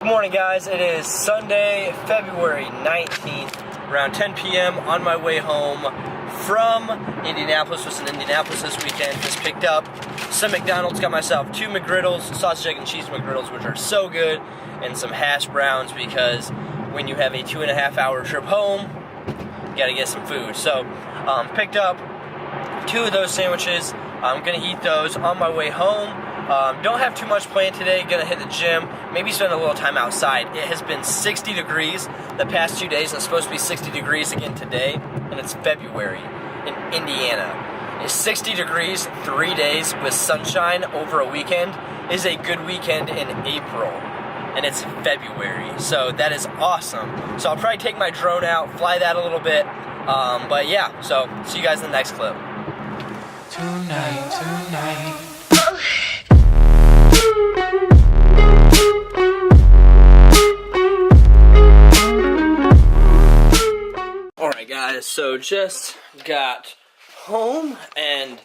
Good morning, guys. It is Sunday, February 19th, around 10 p.m. on my way home from Indianapolis. Was in Indianapolis this weekend. Just picked up some McDonald's, got myself 2 McGriddles, sausage, egg, and cheese McGriddles, which are so good, and some hash browns because when you have a 2.5-hour trip home, you gotta get some food. So, picked up 2 of those sandwiches. I'm gonna eat those on my way home. Don't have too much planned today. Gonna hit the gym, maybe spend a little time outside. It has been 60 degrees the past 2 days, and it's supposed to be 60 degrees again today, and it's February in Indiana. It's 60 degrees 3 days with sunshine over a weekend is a good weekend in April, and it's February, so that is awesome. So I'll probably take my drone out, fly that a little bit, but yeah, so see you guys in the next clip. Tonight. Alright guys, so just got home and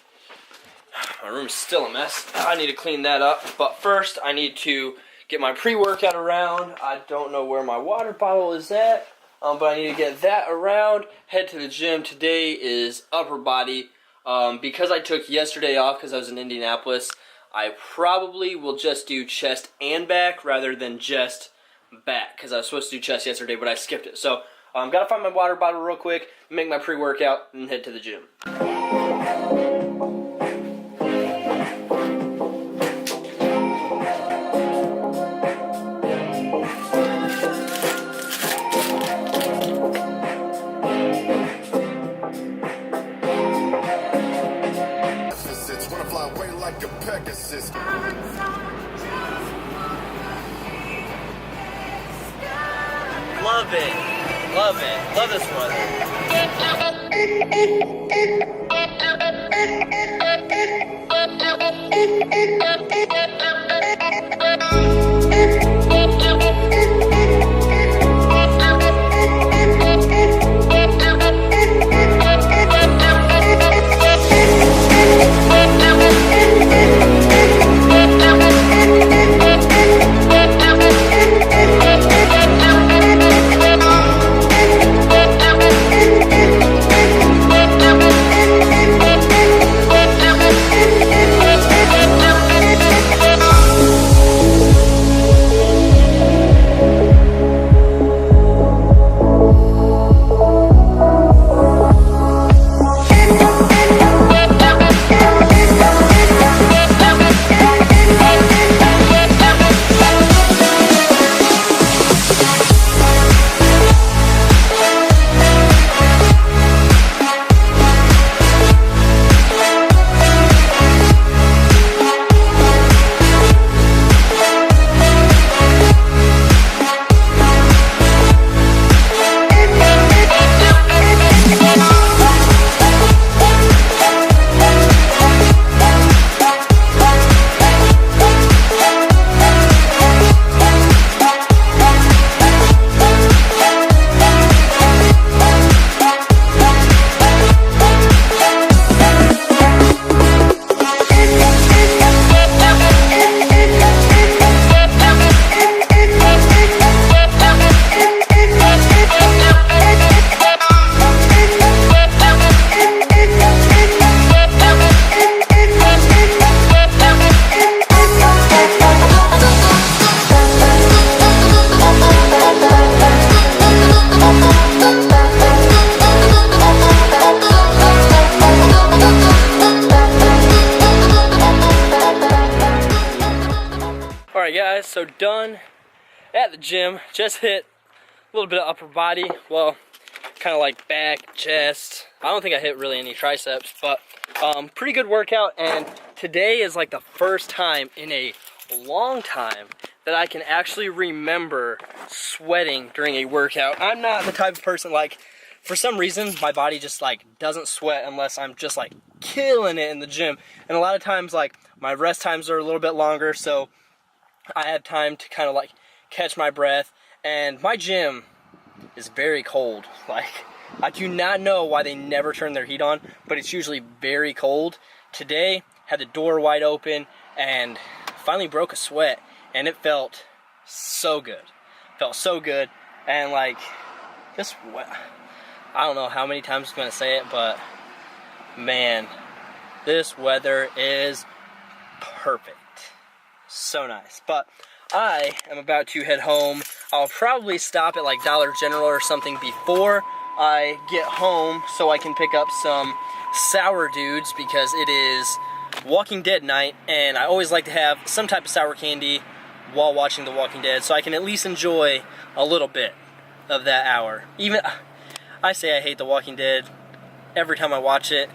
my room's still a mess. I need to clean that up, but first I need to get my pre-workout around. I don't know where my water bottle is at, but I need to get that around, head to the gym. Today is upper body. Because I took yesterday off because I was in Indianapolis, I probably will just do chest and back rather than just back, because I was supposed to do chest yesterday, but I skipped it. So, gotta find my water bottle real quick, make my pre-workout, and head to the gym. Love it. Love it. Love this one. Alright guys, so done at the gym. Just hit a little bit of upper body, well, kind of like back, chest. I don't think I hit really any triceps, but pretty good workout. And today is like the first time in a long time that I can actually remember sweating during a workout. I'm not the type of person, like, for some reason my body just like doesn't sweat unless I'm just like killing it in the gym. And a lot of times, like, my rest times are a little bit longer, so I have time to kind of like catch my breath. And my gym is very cold. Like, I do not know why they never turn their heat on, but it's usually very cold. Today, had the door wide open and finally broke a sweat, and it felt so good. Felt so good, and like, just, I don't know how many times I'm gonna say it, but man, this weather is perfect. So nice. But I am about to head home. I'll probably stop at like Dollar General or something before I get home so I can pick up some sour dudes, because it is Walking Dead night and I always like to have some type of sour candy while watching The Walking Dead, so I can at least enjoy a little bit of that hour. Even, I say I hate The Walking Dead every time I watch it,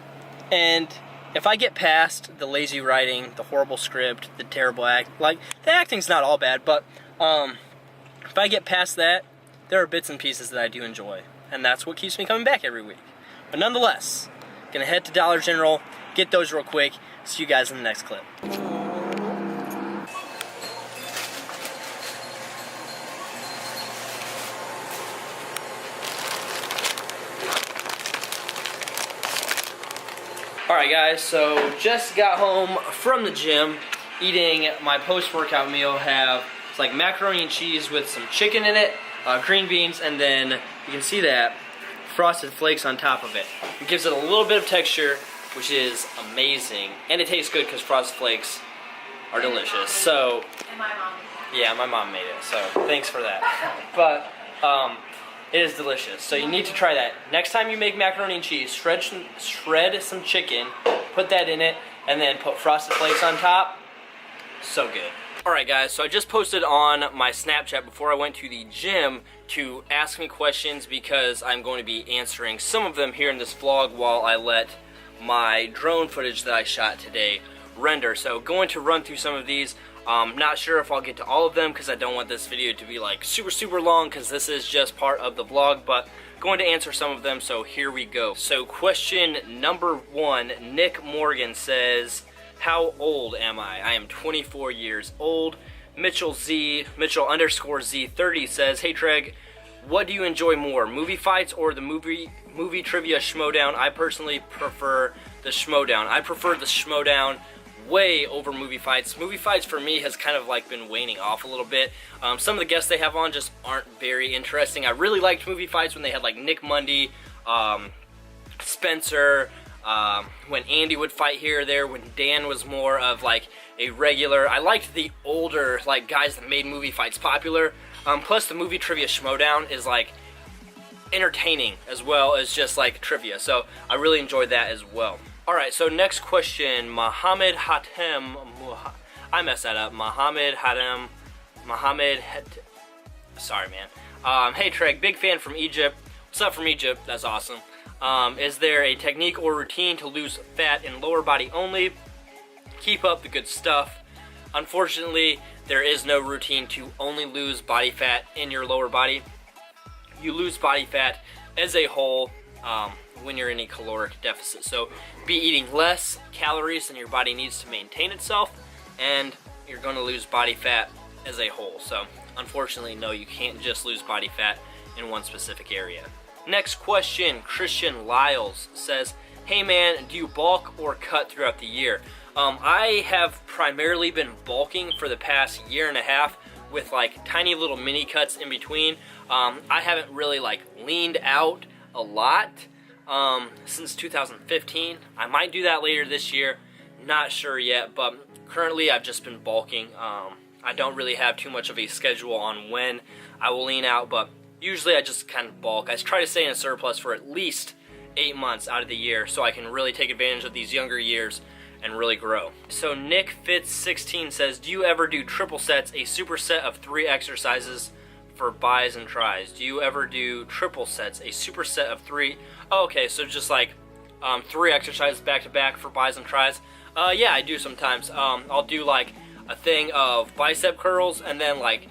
and if I get past the lazy writing, the horrible script, the terrible act, like, the acting's not all bad, but if I get past that, there are bits and pieces that I do enjoy, and that's what keeps me coming back every week. But nonetheless, gonna head to Dollar General, get those real quick. See you guys in the next clip. Alright guys, so just got home from the gym, eating my post-workout meal. It's like macaroni and cheese with some chicken in it, green beans, and then you can see that frosted flakes on top of it. It gives it a little bit of texture, which is amazing, and it tastes good because frosted flakes are delicious. So, and my mom. Yeah, my mom made it, so thanks for that. But it is delicious, so you need to try that. Next time you make macaroni and cheese, shred some chicken, put that in it, and then put frosted flakes on top. So good. Alright guys, so I just posted on my Snapchat before I went to the gym to ask me questions, because I'm going to be answering some of them here in this vlog while I let my drone footage that I shot today render. So going to run through some of these. Not sure if I'll get to all of them because I don't want this video to be like super long, because this is just part of the vlog, but going to answer some of them, so here we go. So question number 1, Nick Morgan says, how old am I? I am 24 years old. Mitchell underscore Z30 says, hey Treg, what do you enjoy more, movie fights or the movie trivia schmodown? I personally prefer the schmodown. I prefer the schmodown way over movie fights. Movie fights for me has kind of like been waning off a little bit. Some of the guests they have on just aren't very interesting. I really liked movie fights when they had like Nick Mundy, Spencer, when Andy would fight here or there, when Dan was more of like a regular. I liked the older like guys that made movie fights popular. Plus the movie trivia schmodown is like entertaining as well as just like trivia, so I really enjoyed that as well. Alright, so next question, Mohammed Hatem, I messed that up, sorry man. Hey Treg, big fan from Egypt. What's up from Egypt? That's awesome. Is there a technique or routine to lose fat in lower body only? Keep up the good stuff. Unfortunately, there is no routine to only lose body fat in your lower body. You lose body fat as a whole when you're in a caloric deficit. So be eating less calories than your body needs to maintain itself, and you're going to lose body fat as a whole. So unfortunately, no, you can't just lose body fat in one specific area. Next question, Christian Lyles says, hey man, do you bulk or cut throughout the year? I have primarily been bulking for the past year and a half with like tiny little mini cuts in between. I haven't really like leaned out a lot since 2015. I might do that later this year, not sure yet, but currently I've just been bulking. I don't really have too much of a schedule on when I will lean out, but usually I just kind of bulk. I try to stay in a surplus for at least 8 months out of the year so I can really take advantage of these younger years and really grow. So Nick Fitz 16 says, do you ever do triple sets, a superset of 3 exercises for buys and tries? Do you ever do triple sets, a superset of 3? Oh, okay, so just like 3 exercises back to back for buys and tries. Yeah, I do sometimes. I'll do like a thing of bicep curls and then like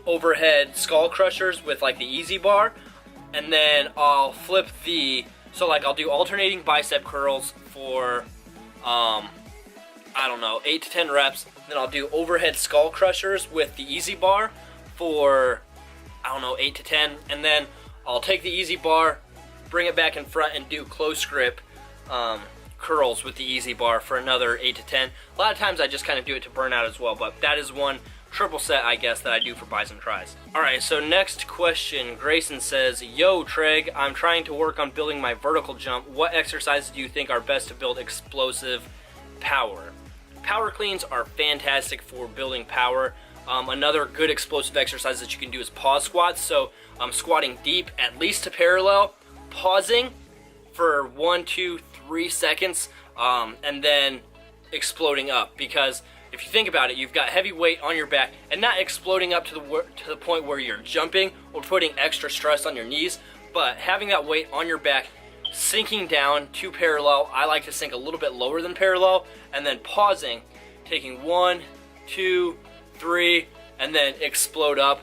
overhead skull crushers with like the easy bar, and then I'll flip so like I'll do alternating bicep curls for I don't know, 8 to 10 reps. Then I'll do overhead skull crushers with the easy bar for I don't know, 8 to 10, and then I'll take the easy bar, bring it back in front and do close grip curls with the easy bar for another 8 to 10. A lot of times I just kind of do it to burn out as well, but that is one triple set, I guess, that I do for bis and tris. Alright, so next question. Grayson says, yo Treg, I'm trying to work on building my vertical jump. What exercises do you think are best to build explosive power? Power cleans are fantastic for building power. Another good explosive exercise that you can do is pause squats. So squatting deep at least to parallel, pausing for 1, 2, 3 seconds, and then exploding up. Because if you think about it, you've got heavy weight on your back and not exploding up to the point where you're jumping or putting extra stress on your knees, but having that weight on your back, sinking down to parallel. I like to sink a little bit lower than parallel, and then pausing, taking 1, 2, 3, and then explode up.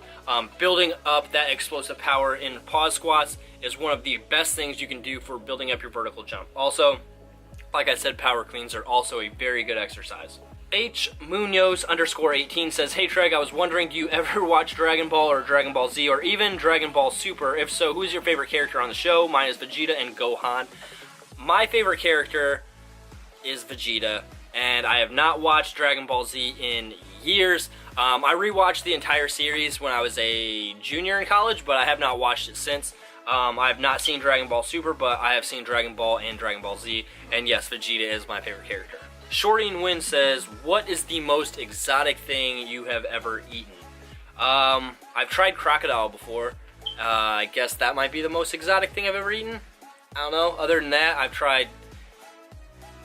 Building up that explosive power in pause squats is one of the best things you can do for building up your vertical jump. Also, like I said, power cleans are also a very good exercise. H Munoz _18 says, hey Treg, I was wondering, do you ever watch Dragon Ball or Dragon Ball Z or even Dragon Ball Super? If so, who's your favorite character on the show? Mine is Vegeta and Gohan. My favorite character is Vegeta, and I have not watched Dragon Ball Z in years. I rewatched the entire series when I was a junior in college, but I have not watched it since. I have not seen Dragon Ball Super, but I have seen Dragon Ball and Dragon Ball Z, and yes, Vegeta is my favorite character. Shorting Win says, what is the most exotic thing you have ever eaten? I've tried crocodile before. I guess that might be the most exotic thing I've ever eaten. I don't know. Other than that, I've tried,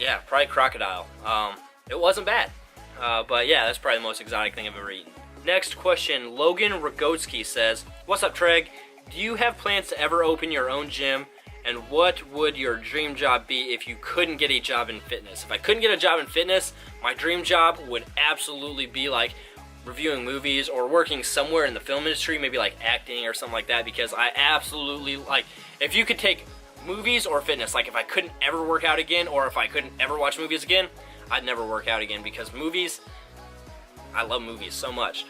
yeah, probably crocodile. It wasn't bad. But yeah, that's probably the most exotic thing I've ever eaten. Next question, Logan Rogotsky says, what's up Treg? Do you have plans to ever open your own gym? And what would your dream job be if you couldn't get a job in fitness? If I couldn't get a job in fitness, my dream job would absolutely be like reviewing movies or working somewhere in the film industry, maybe like acting or something like that, because I absolutely like, if you could take movies or fitness, like if I couldn't ever work out again or if I couldn't ever watch movies again, I'd never work out again, because movies, I love movies so much.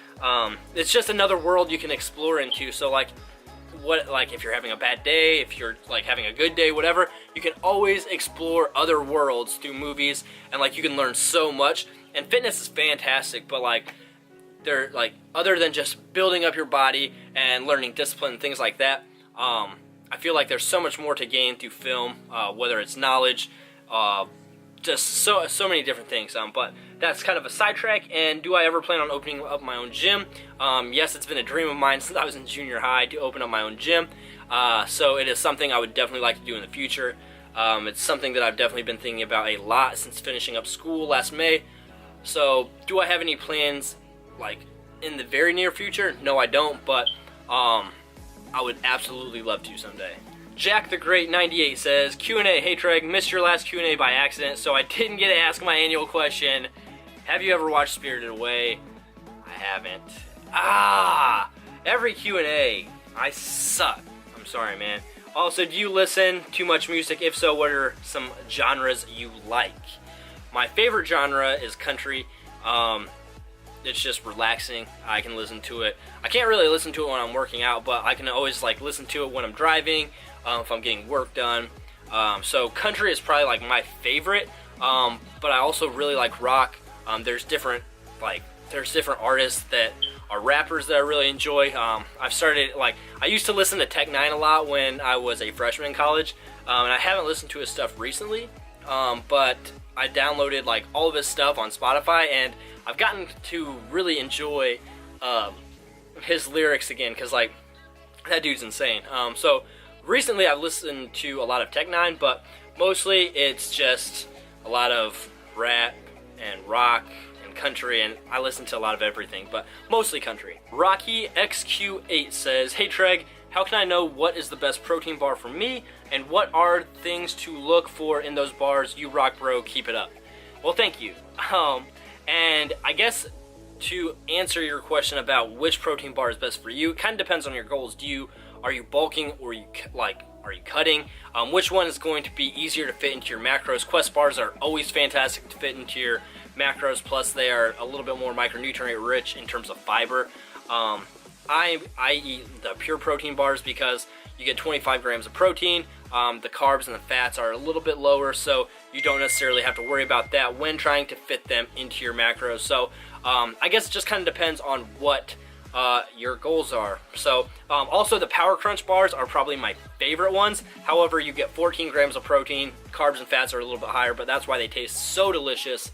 It's just another world you can explore into. So like, if you're having a bad day, if you're like having a good day, whatever, you can always explore other worlds through movies, and like you can learn so much. And fitness is fantastic, but like they're like, other than just building up your body and learning discipline and things like that, I feel like there's so much more to gain through film, whether it's knowledge, just so many different things. But that's kind of a sidetrack. And do I ever plan on opening up my own gym? Yes, it's been a dream of mine since I was in junior high to open up my own gym. So it is something I would definitely like to do in the future. It's something that I've definitely been thinking about a lot since finishing up school last May. So do I have any plans like in the very near future? No, I don't, but I would absolutely love to someday. Jack the Great 98 says, Q&A, hey Treg, missed your last Q&A by accident, so I didn't get to ask my annual question. Have you ever watched Spirited Away? I haven't. Every Q&A. I suck. I'm sorry, man. Also, do you listen to much music? If so, what are some genres you like? My favorite genre is country. It's just relaxing. I can listen to it. I can't really listen to it when I'm working out, but I can always like listen to it when I'm driving, if I'm getting work done. So country is probably like my favorite, but I also really like rock. There's different artists that are rappers that I really enjoy. I've started, like, I used to listen to Tech Nine a lot when I was a freshman in college, and I haven't listened to his stuff recently, but I downloaded like all of his stuff on Spotify, and I've gotten to really enjoy his lyrics again, because like that dude's insane. So recently I've listened to a lot of Tech Nine, but mostly it's just a lot of rap and rock and country, and I listen to a lot of everything, but mostly country. Rocky XQ8 says, hey Treg, how can I know what is the best protein bar for me, and what are things to look for in those bars? You rock, bro, keep it up. Well, thank you. And I guess to answer your question about which protein bar is best for you, it kind of depends on your goals. Are you bulking, or are you cutting? Which one is going to be easier to fit into your macros? Quest bars are always fantastic to fit into your macros, plus they are a little bit more micronutrient rich in terms of fiber. I eat the pure protein bars because you get 25 grams of protein. The carbs and the fats are a little bit lower, so you don't necessarily have to worry about that when trying to fit them into your macros. So I guess it just kind of depends on what your goals are. So also the Power Crunch bars are probably my favorite ones. However, you get 14 grams of protein. Carbs and fats are a little bit higher, but that's why they taste so delicious.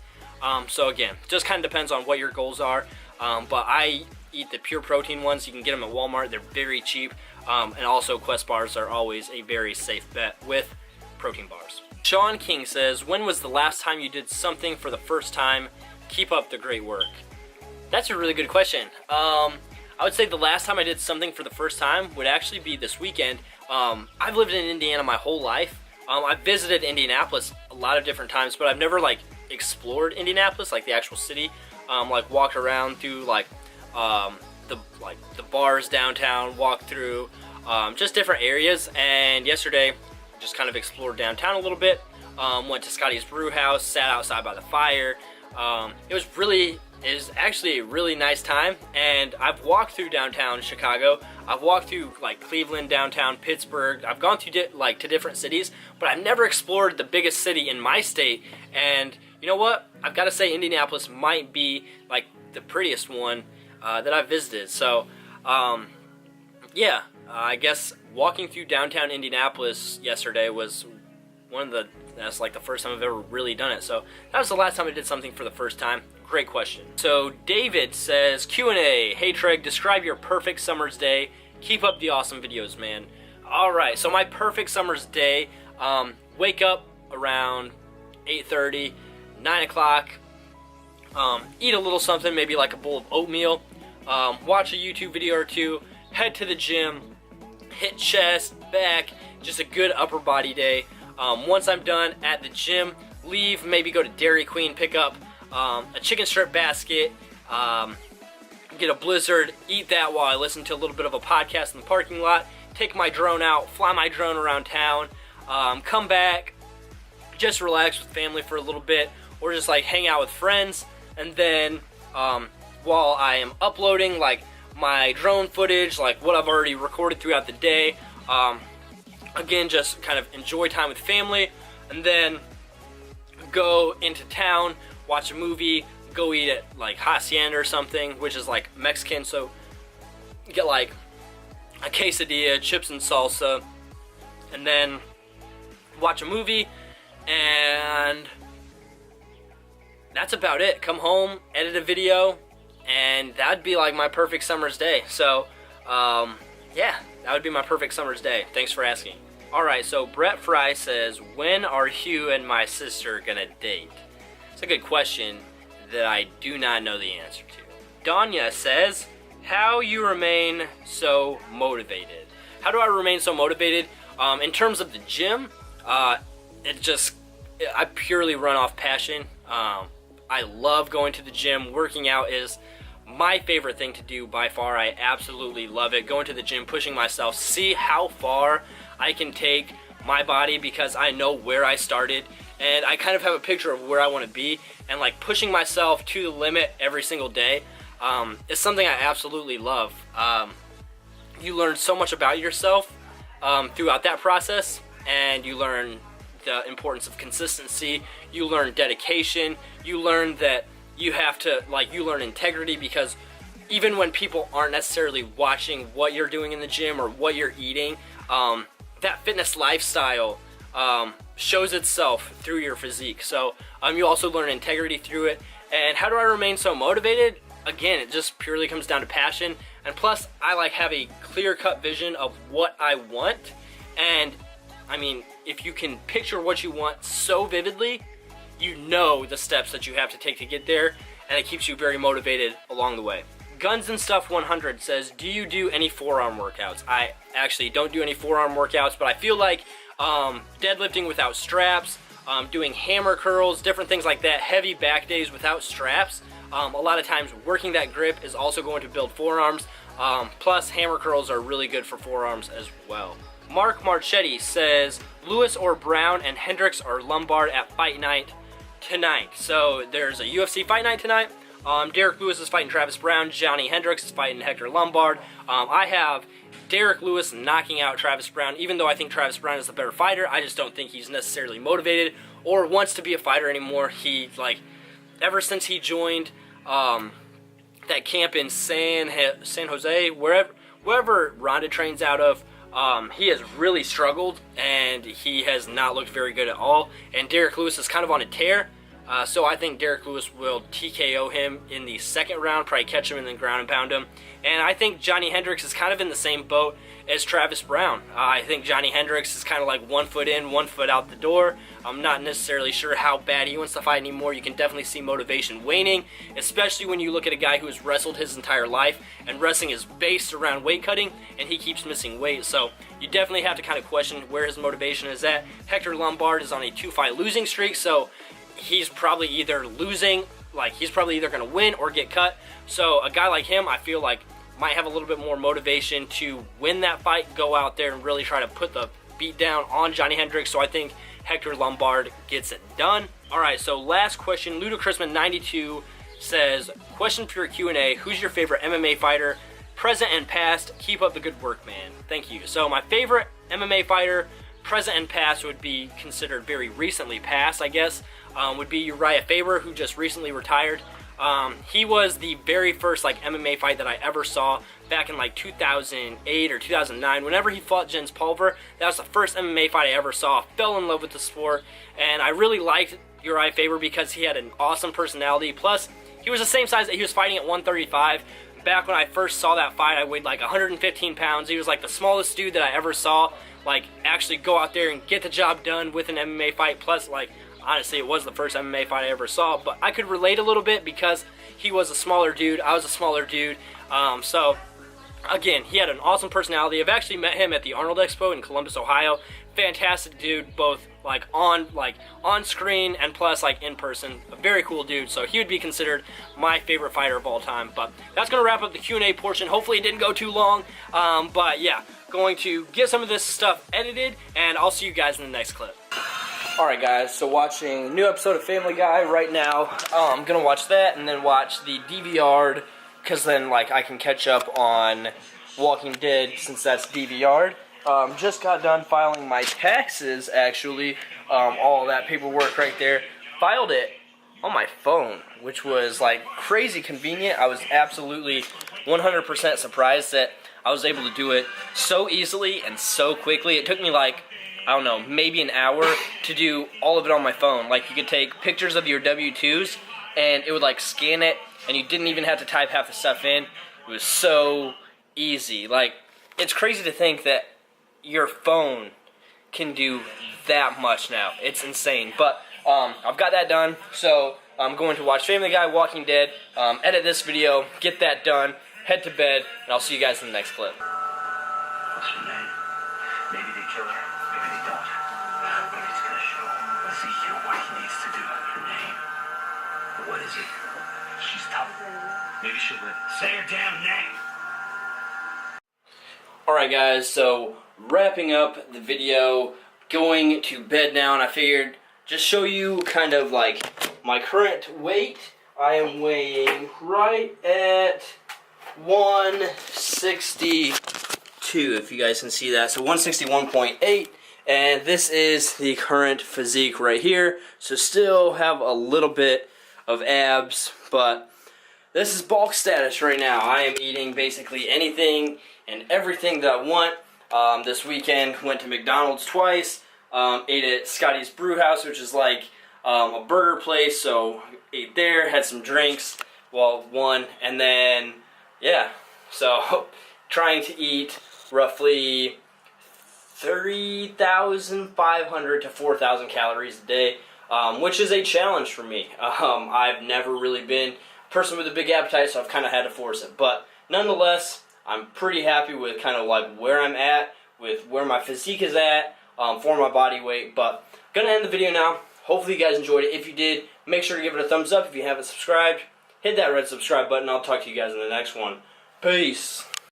So again, just kind of depends on what your goals are. But I eat the pure protein ones. You can get them at Walmart. They're very cheap. And also Quest bars are always a very safe bet with protein bars. Sean King says, when was the last time you did something for the first time? Keep up the great work. That's a really good question. I would say the last time I did something for the first time would actually be this weekend. I've lived in Indiana my whole life. I've visited Indianapolis a lot of different times, but I've never like explored Indianapolis, like the actual city. Like walked around through like the bars downtown, walked through just different areas. And yesterday, just kind of explored downtown a little bit. Went to Scotty's Brew House, sat outside by the fire. It was actually a really nice time, and I've walked through downtown Chicago. I've walked through like Cleveland, downtown Pittsburgh. I've gone through to different cities, but I've never explored the biggest city in my state. And you know what? I've got to say Indianapolis might be like the prettiest one that I've visited. So yeah, I guess walking through downtown Indianapolis yesterday was that's like the first time I've ever really done it. So that was the last time I did something for the first time. Great question. So David says, Q&A, hey Treg, describe your perfect summer's day. Keep up the awesome videos, man. Alright, so my perfect summer's day, wake up around 8:30, 9 o'clock, eat a little something, maybe like a bowl of oatmeal, watch a YouTube video or two, head to the gym, hit chest, back, just a good upper body day. Once I'm done at the gym, leave, maybe go to Dairy Queen, pick up a chicken strip basket, get a Blizzard, eat that while I listen to a little bit of a podcast in the parking lot, take my drone out, fly my drone around town, come back, just relax with family for a little bit, or just like hang out with friends. And then while I am uploading like my drone footage, like what I've already recorded throughout the day, again, just kind of enjoy time with family, and then go into town, watch a movie, go eat at like Hacienda or something, which is like Mexican, so get like a quesadilla, chips and salsa, and then watch a movie, and that's about it. Come home, edit a video, and that'd be like my perfect summer's day. So yeah, that would be my perfect summer's day. Thanks for asking. Alright, so Brett Fry says, when are Hugh and my sister gonna date? It's a good question that I do not know the answer to. Danya says, how you remain so motivated? How do I remain so motivated? In terms of the gym, I purely run off passion. I love going to the gym. Working out is my favorite thing to do by far. I absolutely love it. Going to the gym, pushing myself, see how far I can take my body, because I know where I started and I kind of have a picture of where I want to be, and like pushing myself to the limit every single day is something I absolutely love. You learn so much about yourself throughout that process, and you learn the importance of consistency, you learn dedication, you learn that you have to, you learn integrity, because even when people aren't necessarily watching what you're doing in the gym or what you're eating, that fitness lifestyle shows itself through your physique. So you also learn integrity through it. And how do I remain so motivated? Again, it just purely comes down to passion. And plus, I have a clear-cut vision of what I want. And I mean, if you can picture what you want so vividly, you know the steps that you have to take to get there, and it keeps you very motivated along the way. Guns and Stuff 100 says, do you do any forearm workouts? I actually don't do any forearm workouts, but I feel like deadlifting without straps, doing hammer curls, different things like that, heavy back days without straps, a lot of times working that grip is also going to build forearms, plus hammer curls are really good for forearms as well. Mark Marchetti says, Lewis or Brown and Hendricks or Lombard at fight night tonight. So there's a UFC fight night tonight. Derek Lewis is fighting Travis Brown. Johnny Hendricks is fighting Hector Lombard. I have Derek Lewis knocking out Travis Brown. Even though I think Travis Brown is the better fighter, I just don't think he's necessarily motivated or wants to be a fighter anymore. He, like, ever since he joined that camp in San Jose, wherever Ronda trains out of, he has really struggled, and he has not looked very good at all. And Derek Lewis is kind of on a tear, so I think Derek Lewis will TKO him in the second round, probably catch him in the ground and pound him. And I think Johnny Hendricks is kind of in the same boat as Travis Brown. I think Johnny Hendricks is kind of like 1 foot in, 1 foot out the door. I'm not necessarily sure how bad he wants to fight anymore. You can definitely see motivation waning, especially when you look at a guy who has wrestled his entire life, and wrestling is based around weight cutting, and he keeps missing weight. So you definitely have to kind of question where his motivation is at. Hector Lombard is on a 2-fight losing streak, so he's probably either losing, like he's probably either going to win or get cut. So a guy like him, I feel like, might have a little bit more motivation to win that fight, go out there and really try to put the beat down on Johnny Hendricks. So I think Hector Lombard gets it done. Alright, so last question. Ludacrisman92 says, question for your Q&A, who's your favorite MMA fighter, present and past? Keep up the good work, man. Thank you. So my favorite MMA fighter, present and past, would be considered very recently past, I guess, would be Uriah Faber, who just recently retired. He was the very first like MMA fight that I ever saw back in like 2008 or 2009. Whenever he fought Jens Pulver, that was the first MMA fight I ever saw. Fell in love with the sport, and I really liked Uriah Faber because he had an awesome personality. Plus, he was the same size that he was fighting at 135. Back when I first saw that fight, I weighed like 115 pounds. He was like the smallest dude that I ever saw, like, actually go out there and get the job done with an MMA fight. Plus, like, honestly, it was the first MMA fight I ever saw, but I could relate a little bit because he was a smaller dude, I was a smaller dude. So, again, he had an awesome personality. I've actually met him at the Arnold Expo in Columbus, Ohio. Fantastic dude, both like on screen and plus like in person. A very cool dude, so he would be considered my favorite fighter of all time. But that's going to wrap up the Q&A portion. Hopefully it didn't go too long, but yeah, going to get some of this stuff edited, and I'll see you guys in the next clip. Alright guys, so watching a new episode of Family Guy right now. I'm going to watch that and then watch the DVR'd, because then like I can catch up on Walking Dead since that's DVR'd. Just got done filing my taxes, actually. All that paperwork right there. Filed it on my phone, which was like crazy convenient. I was absolutely 100% surprised that I was able to do it so easily and so quickly. It took me like, I don't know, maybe an hour to do all of it on my phone. Like, you could take pictures of your W-2s and it would like scan it, and you didn't even have to type half the stuff in. It was so easy. Like, it's crazy to think that your phone can do that much now. It's insane. But I've got that done, so I'm going to watch Family Guy, Walking Dead, edit this video, get that done, head to bed, and I'll see you guys in the next clip. What's her name? Maybe they kill her, maybe they don't. But it's gonna show Ezekiel what he needs to do. Her name. What is it? She's tough. Maybe she'll live. Say her damn name. Alright guys, so wrapping up the video, going to bed now, and I figured just show you kind of like my current weight. I am weighing right at 162, if you guys can see that. So 161.8, and this is the current physique right here. So still have a little bit of abs, but this is bulk status right now. I am eating basically anything and everything that I want. This weekend went to McDonald's twice, ate at Scotty's Brew House, which is like a burger place, so ate there, had some drinks, well, one, and then, yeah, so trying to eat roughly 3,500 to 4,000 calories a day, which is a challenge for me. I've never really been a person with a big appetite, so I've kind of had to force it, but nonetheless, I'm pretty happy with kind of like where I'm at, with where my physique is at, for my body weight. But I'm going to end the video now. Hopefully you guys enjoyed it. If you did, make sure to give it a thumbs up. If you haven't subscribed, hit that red subscribe button. I'll talk to you guys in the next one. Peace.